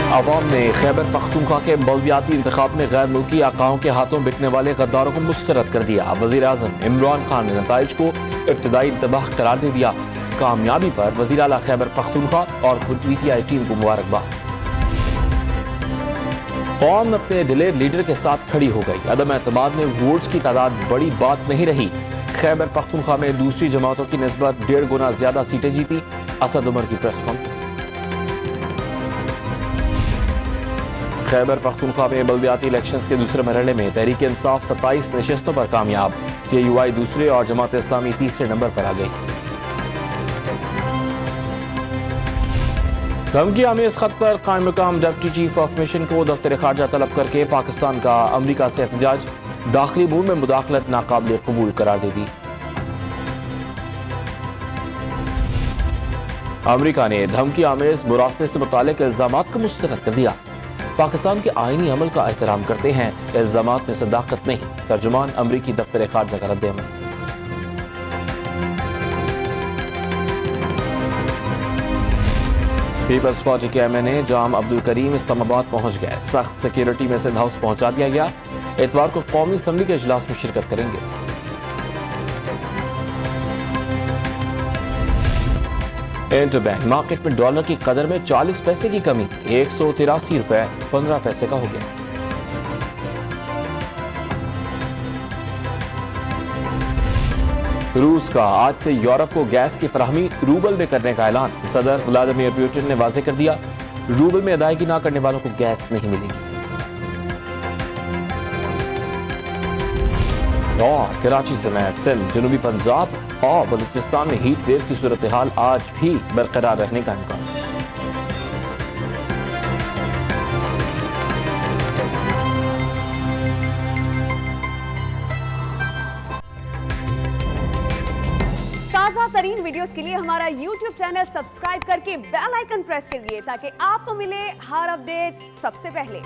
अवाम ने खैबर पख्तूनख्वा के बलदियाती इंतखाब में गैर मुल्की आकाओं के हाथों बिकने वाले गद्दारों को मुस्तरद कर दिया। वजीर आजम इमरान खान ने नताइज को इब्तदाई इंतबाह करार दे दिया। कामयाबी पर वजीर आला खैबर पख्तूनख्वा और पीटीआई टीम को मुबारकबाद। कौम अपने दिलेर लीडर के साथ खड़ी हो गई। अदम एतमाद में वोट्स की तादाद बड़ी बात नहीं रही। खैबर पख्तूनख्वा में दूसरी जमातों की निस्बत 1.5 गुना ज्यादा सीटें जीती। असद उमर की प्रेस कॉन्फ्रेंस। खैबर पख्तूनख्वा में बलदियाती इलेक्शंस के दूसरे मरहले में तहरीक इंसाफ 27 नशिस्तों पर कामयाब। PUI दूसरे और जमात इस्लामी तीसरे नंबर पर आ गई। धमकी आमेज खत पर कायम मकाम डिप्टी चीफ ऑफ मिशन को दफ्तर खारजा तलब करके पाकिस्तान का अमरीका से एहतजाज। दाखिली अमूर में मुदाखलत नाकाबिल कबूल करार दे दी। अमरीका ने धमकी आमेज मुरासले से मुतालिक इल्जामात को मुस्तरद कर दिया। पाकिस्तान के आईनी अमल का एहतराम करते हैं, इल्जामात में सदाकत नहीं। तर्जुमान अमरीकी दफ्तर खारजा का रद्द-ए-अमल। पीपल्स पार्टी के MNA जाम अब्दुल करीम इस्लामाबाद पहुंच गए। सख्त सिक्योरिटी में सिंध हाउस पहुंचा दिया गया। इतवार को कौमी असम्बली के इजलास में शिरकत करेंगे। इंटरबैंक मार्केट में डॉलर की कदर में 40 पैसे की कमी, 183 रुपए 15 पैसे का हो गया। रूस का आज से यूरोप को गैस की फराहमी रूबल में करने का ऐलान। सदर व्लादिमीर पुतिन ने वाजे कर दिया, रूबल में अदायगी न करने वालों को गैस नहीं मिलेगी। और कराची समेत सिंध, जनूबी पंजाब और बलूचिस्तान में हीट वेव की सूरत हाल आज भी बरकरार रहने का इम्कान। ताज़ा तरीन वीडियोस के लिए हमारा YouTube चैनल सब्सक्राइब करके बेल आइकन प्रेस कीजिए ताकि आपको मिले हर अपडेट सबसे पहले।